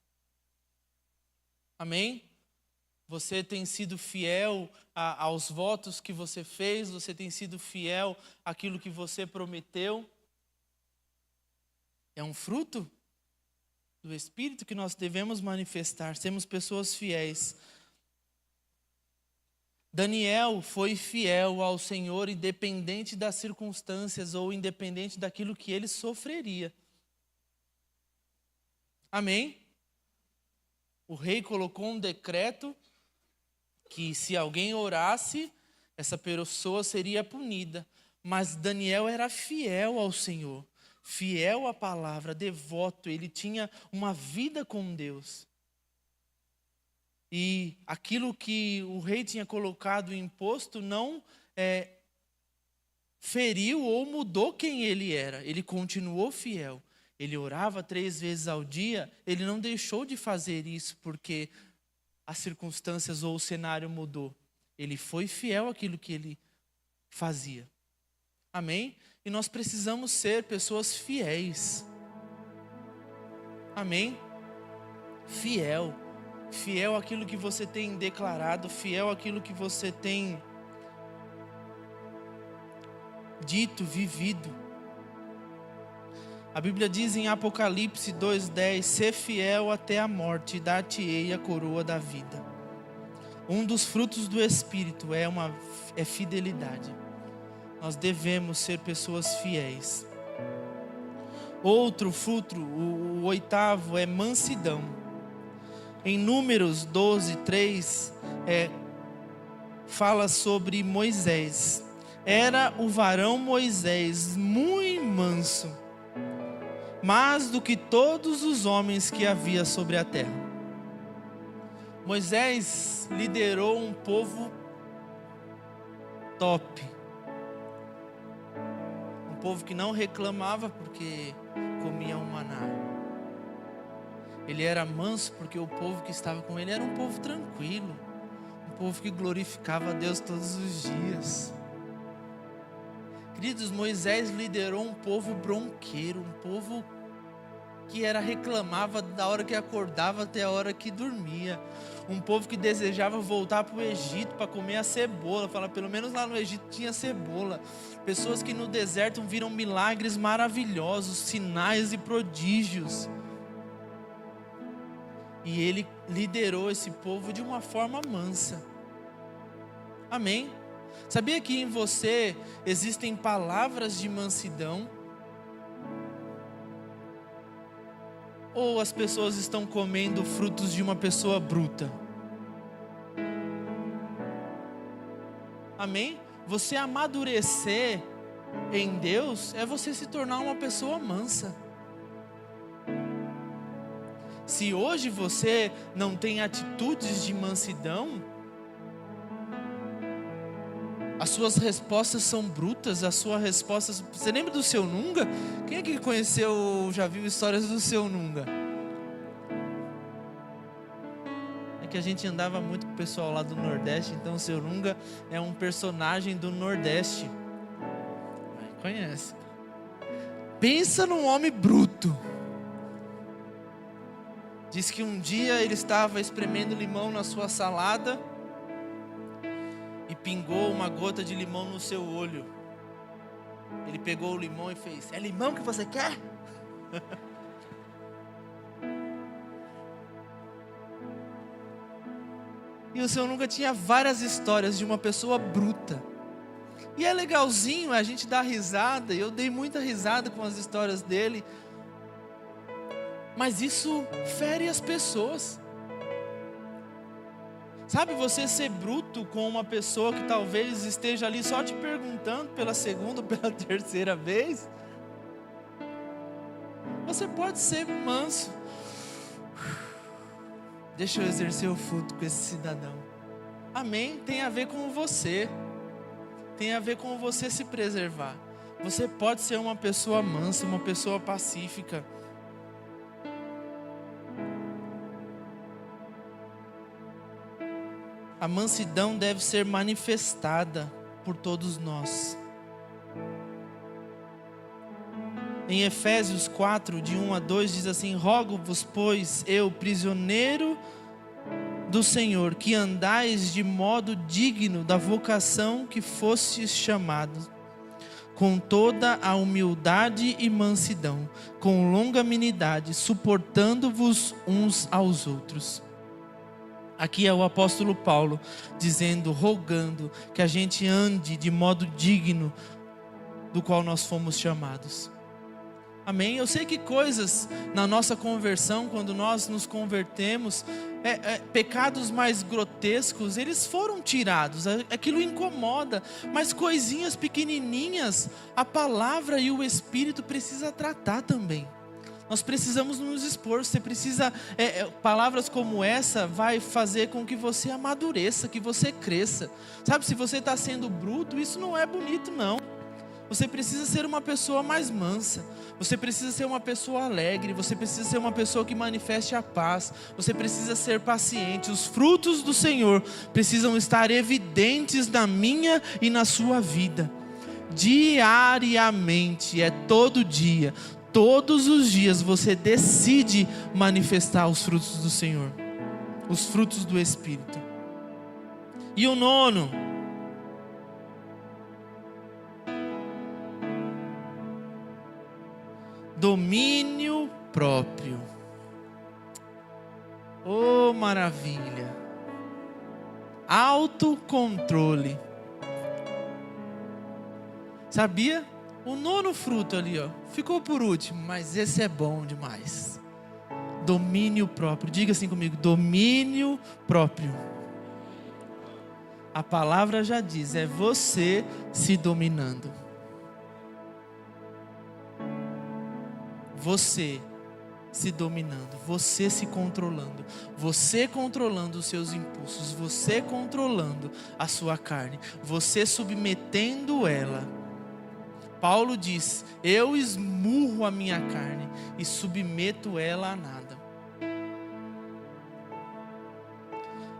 Amém? Você tem sido fiel aos votos que você fez? Você tem sido fiel àquilo que você prometeu? É um fruto do Espírito que nós devemos manifestar. Sermos pessoas fiéis. Daniel foi fiel ao Senhor, independente das circunstâncias ou independente daquilo que ele sofreria. Amém? O rei colocou um decreto que se alguém orasse, essa pessoa seria punida. Mas Daniel era fiel ao Senhor, fiel à palavra, devoto, ele tinha uma vida com Deus. E aquilo que o rei tinha colocado em imposto não feriu ou mudou quem ele era. Ele continuou fiel. Ele orava 3 vezes ao dia. Ele não deixou de fazer isso porque as circunstâncias ou o cenário mudou. Ele foi fiel àquilo que ele fazia. Amém? E nós precisamos ser pessoas fiéis. Amém? Fiel. Fiel àquilo que você tem declarado, fiel àquilo que você tem dito, vivido. A Bíblia diz em Apocalipse 2:10, ser fiel até a morte, e dar-te-ei a coroa da vida. Um dos frutos do Espírito é fidelidade. Nós devemos ser pessoas fiéis. Outro fruto, o 8º, é mansidão. Em Números 12:3, fala sobre Moisés. Era o varão Moisés muito manso, mais do que todos os homens que havia sobre a terra. Moisés liderou um povo top. Um povo que não reclamava porque comia um maná. Ele era manso porque o povo que estava com ele era um povo tranquilo. Um povo que glorificava a Deus todos os dias. Queridos, Moisés liderou um povo bronqueiro, um povo que reclamava da hora que acordava até a hora que dormia. Um povo que desejava voltar para o Egito para comer a cebola. Fala, pelo menos lá no Egito tinha cebola. Pessoas que no deserto viram milagres maravilhosos, sinais e prodígios. E ele liderou esse povo de uma forma mansa. Amém? Sabia que em você existem palavras de mansidão? Ou as pessoas estão comendo frutos de uma pessoa bruta? Amém? Você amadurecer em Deus é você se tornar uma pessoa mansa. Se hoje você não tem atitudes de mansidão, as suas respostas são brutas, as suas respostas... Você lembra do Seu Nunga? Quem é que conheceu, já viu histórias do Seu Nunga? É que a gente andava muito com o pessoal lá do Nordeste, então o Seu Nunga é um personagem do Nordeste. Conhece? Pensa num homem bruto. Diz que um dia ele estava espremendo limão na sua salada e pingou uma gota de limão no seu olho. Ele pegou o limão e fez: é limão que você quer? E o Senhor nunca tinha várias histórias de uma pessoa bruta. E é legalzinho a gente dar risada, e eu dei muita risada com as histórias dele. Mas isso fere as pessoas. Sabe, você ser bruto com uma pessoa que talvez esteja ali só te perguntando pela segunda ou pela terceira vez. Você pode ser manso. Deixa eu exercer o fruto com esse cidadão. Amém? Tem a ver com você. Tem a ver com você se preservar. Você pode ser uma pessoa mansa, uma pessoa pacífica. A mansidão deve ser manifestada por todos nós. Em Efésios 4, de 1 a 2, diz assim: rogo-vos, pois, eu, prisioneiro do Senhor, que andais de modo digno da vocação que fostes chamados, com toda a humildade e mansidão, com longanimidade, suportando-vos uns aos outros. Aqui é o apóstolo Paulo dizendo, rogando que a gente ande de modo digno do qual nós fomos chamados. Amém? Eu sei que coisas na nossa conversão, quando nós nos convertemos, pecados mais grotescos, eles foram tirados, aquilo incomoda, mas coisinhas pequenininhas, a palavra e o Espírito precisa tratar também. Nós precisamos nos expor. Você precisa, palavras como essa vai fazer com que você amadureça, que você cresça. Sabe, se você está sendo bruto, isso não é bonito não. Você precisa ser uma pessoa mais mansa. Você precisa ser uma pessoa alegre. Você precisa ser uma pessoa que manifeste a paz. Você precisa ser paciente. Os frutos do Senhor precisam estar evidentes na minha e na sua vida. Diariamente, todo dia. Todos os dias você decide manifestar os frutos do Senhor, os frutos do Espírito. E o 9, domínio próprio. Oh, maravilha! Autocontrole. Sabia? O 9º fruto ali, ó, ficou por último, mas esse é bom demais. Domínio próprio. Diga assim comigo: domínio próprio. A palavra já diz, é você se dominando. Você se dominando, você se controlando, você controlando os seus impulsos, você controlando a sua carne, você submetendo ela. Paulo diz, eu esmurro a minha carne e submeto ela a nada.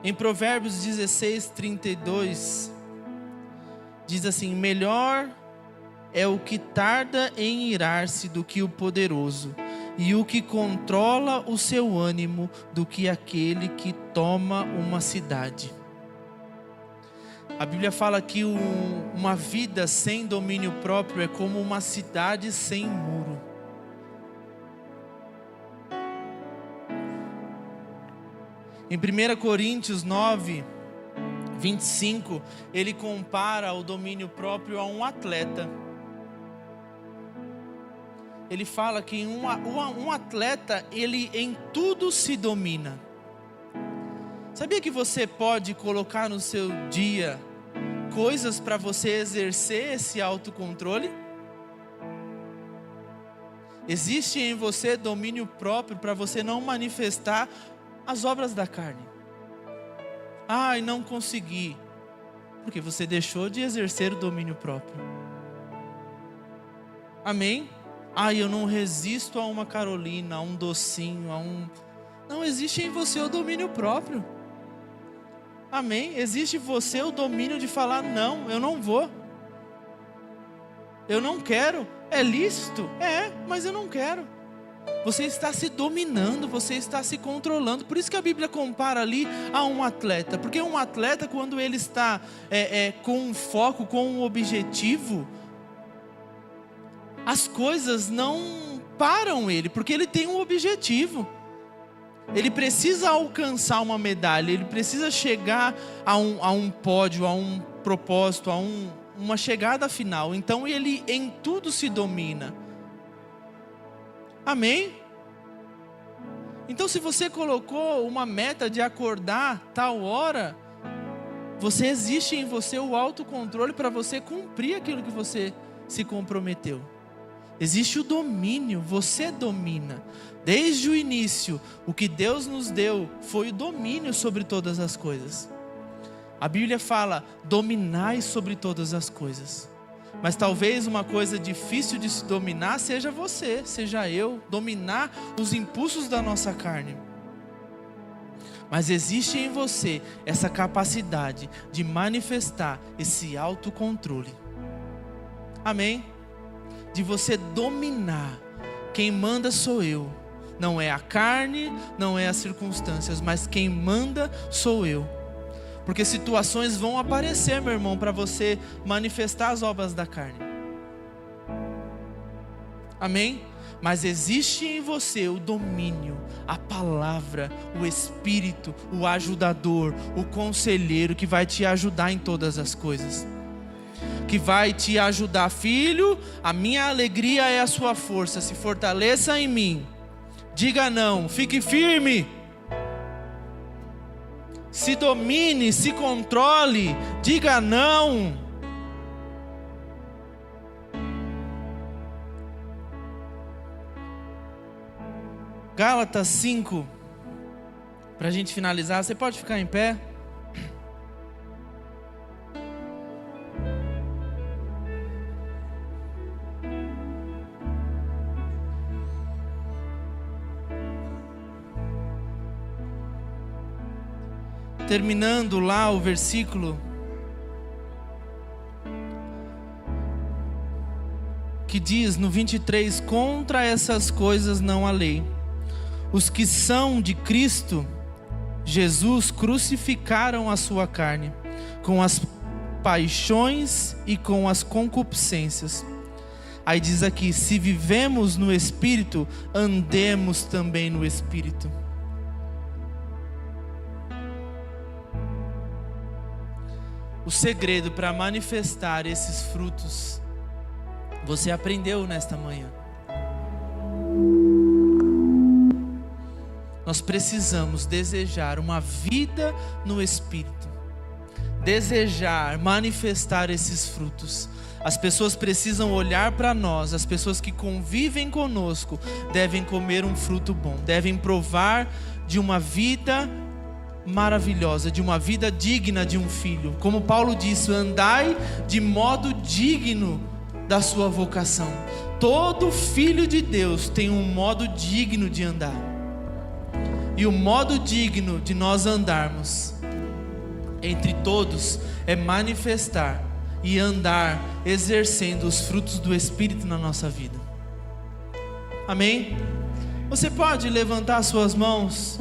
Em Provérbios 16, 32, diz assim, melhor é o que tarda em irar-se do que o poderoso, e o que controla o seu ânimo do que aquele que toma uma cidade. A Bíblia fala que uma vida sem domínio próprio é como uma cidade sem muro. Em 1 Coríntios 9, 25, ele compara o domínio próprio a um atleta. Ele fala que um atleta, ele em tudo se domina. Sabia que você pode colocar no seu dia coisas para você exercer esse autocontrole? Existe em você domínio próprio para você não manifestar as obras da carne? Ai, não consegui. Porque você deixou de exercer o domínio próprio. Amém? Ai, eu não resisto a uma Carolina, a um docinho, Não existe em você o domínio próprio. Amém? Existe em você o domínio de falar, não, eu não vou. Eu não quero. É lícito? É, mas eu não quero. Você está se dominando, você está se controlando. Por isso que a Bíblia compara ali a um atleta. Porque um atleta, quando ele está com um foco, com um objetivo, as coisas não param ele, porque ele tem um objetivo. Ele precisa alcançar uma medalha, ele precisa chegar a um pódio, a um propósito, a uma chegada final. Então ele em tudo se domina. Amém? Então se você colocou uma meta de acordar tal hora, existe em você o autocontrole para você cumprir aquilo que você se comprometeu. Existe o domínio, você domina. Desde o início, o que Deus nos deu foi o domínio sobre todas as coisas. A Bíblia fala, dominai sobre todas as coisas. Mas talvez uma coisa difícil de se dominar seja você, seja eu, dominar os impulsos da nossa carne. Mas existe em você essa capacidade de manifestar esse autocontrole. Amém? De você dominar. Quem manda sou eu. Não é a carne, não é as circunstâncias, mas quem manda sou eu. Porque situações vão aparecer, meu irmão, para você manifestar as obras da carne. Amém? Mas existe em você o domínio, a palavra, o Espírito, o ajudador, o conselheiro que vai te ajudar em todas as coisas. Que vai te ajudar, filho, a minha alegria é a sua força, se fortaleça em mim. Diga não, fique firme. Se domine, se controle, diga não. Gálatas 5, para a gente finalizar, você pode ficar em pé? Terminando lá o versículo que diz no 23, contra essas coisas não há lei. Os que são de Cristo Jesus crucificaram a sua carne, com as paixões e com as concupiscências. Aí diz aqui, se vivemos no Espírito, andemos também no Espírito. O segredo para manifestar esses frutos, você aprendeu nesta manhã. Nós precisamos desejar uma vida no Espírito. Desejar, manifestar esses frutos. As pessoas precisam olhar para nós, as pessoas que convivem conosco devem comer um fruto bom, devem provar de uma vida maravilhosa, de uma vida digna de um filho. Como Paulo disse, andai de modo digno da sua vocação. Todo filho de Deus tem um modo digno de andar. E o modo digno de nós andarmos entre todos é manifestar e andar exercendo os frutos do Espírito na nossa vida. Amém? Você pode levantar suas mãos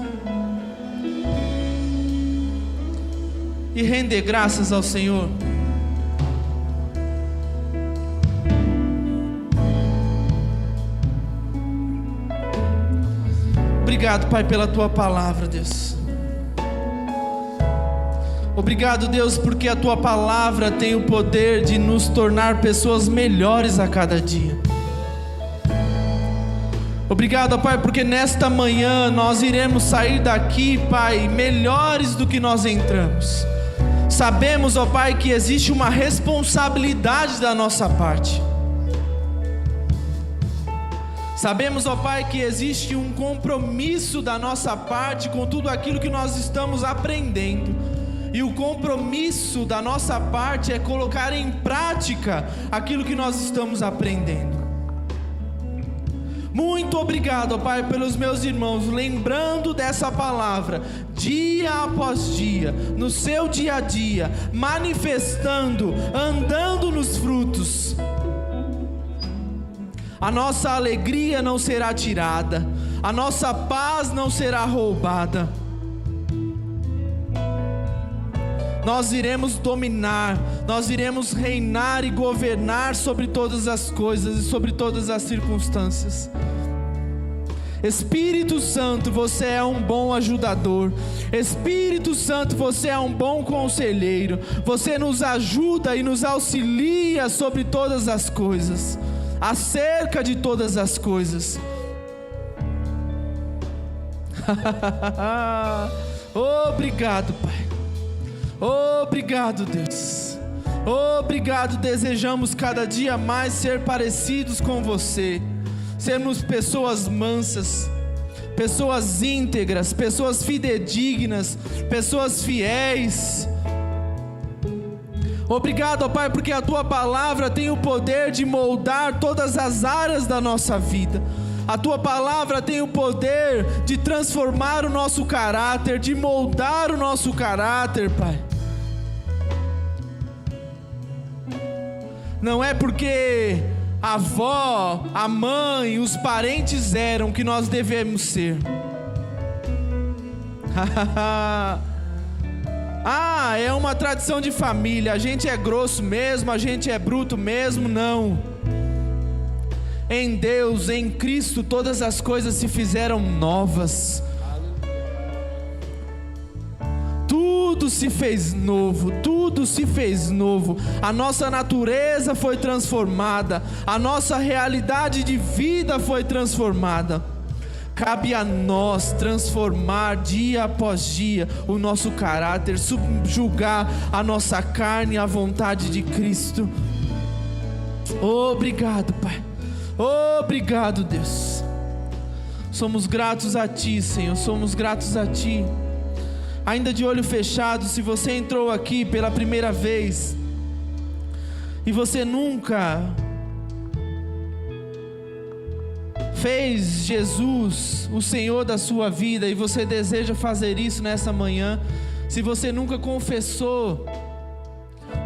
e render graças ao Senhor. Obrigado, Pai, pela Tua palavra, Deus. Obrigado, Deus, porque a Tua palavra tem o poder de nos tornar pessoas melhores a cada dia. Obrigado, Pai, porque nesta manhã nós iremos sair daqui, Pai, melhores do que nós entramos. Sabemos, ó Pai, que existe uma responsabilidade da nossa parte. Sabemos, ó Pai, que existe um compromisso da nossa parte com tudo aquilo que nós estamos aprendendo. E o compromisso da nossa parte é colocar em prática aquilo que nós estamos aprendendo. Muito obrigado, ó Pai, pelos meus irmãos, lembrando dessa palavra, dia após dia, no seu dia a dia, manifestando, andando nos frutos. A nossa alegria não será tirada, a nossa paz não será roubada. Nós iremos dominar, nós iremos reinar e governar sobre todas as coisas e sobre todas as circunstâncias. Espírito Santo, você é um bom ajudador. Espírito Santo, você é um bom conselheiro. Você nos ajuda e nos auxilia sobre todas as coisas, acerca de todas as coisas. Obrigado, Pai. Obrigado, Deus. Obrigado. Desejamos cada dia mais ser parecidos com você. Sermos pessoas mansas, pessoas íntegras, pessoas fidedignas, pessoas fiéis. Obrigado, ó Pai, porque a Tua palavra tem o poder de moldar todas as áreas da nossa vida. A Tua palavra tem o poder de transformar o nosso caráter, de moldar o nosso caráter, Pai. Não é porque a avó, a mãe, os parentes eram que nós devemos ser. É uma tradição de família, a gente é grosso mesmo, a gente é bruto mesmo. Não. Em Deus, em Cristo, todas as coisas se fizeram novas. Tudo se fez novo, tudo se fez novo. A nossa natureza foi transformada, a nossa realidade de vida foi transformada. Cabe a nós transformar dia após dia o nosso caráter, subjugar a nossa carne à vontade de Cristo. Obrigado, Pai. Obrigado, Deus. Somos gratos a Ti, Senhor, somos gratos a Ti. Ainda de olho fechado, se você entrou aqui pela primeira vez e você nunca fez Jesus o Senhor da sua vida e você deseja fazer isso nessa manhã, se você nunca confessou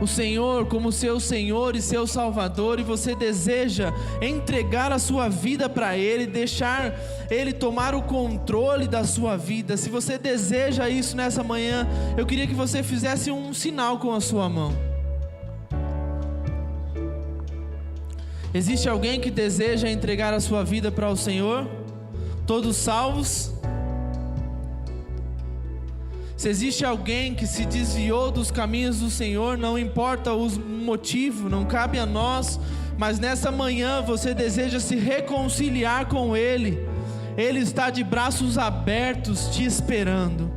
o Senhor como seu Senhor e seu Salvador, e você deseja entregar a sua vida para Ele, deixar Ele tomar o controle da sua vida, se você deseja isso nessa manhã, eu queria que você fizesse um sinal com a sua mão. Existe alguém que deseja entregar a sua vida para o Senhor? Todos salvos? Se existe alguém que se desviou dos caminhos do Senhor, não importa o motivo, não cabe a nós, mas nessa manhã você deseja se reconciliar com Ele, Ele está de braços abertos te esperando.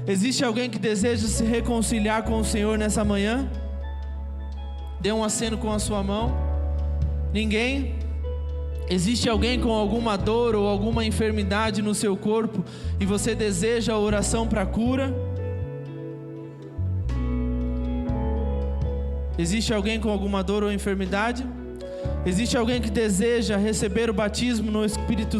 Existe alguém que deseja se reconciliar com o Senhor nessa manhã? Dê um aceno com a sua mão. Ninguém? Existe alguém com alguma dor ou alguma enfermidade no seu corpo e você deseja a oração para cura? Existe alguém com alguma dor ou enfermidade? Existe alguém que deseja receber o batismo no Espírito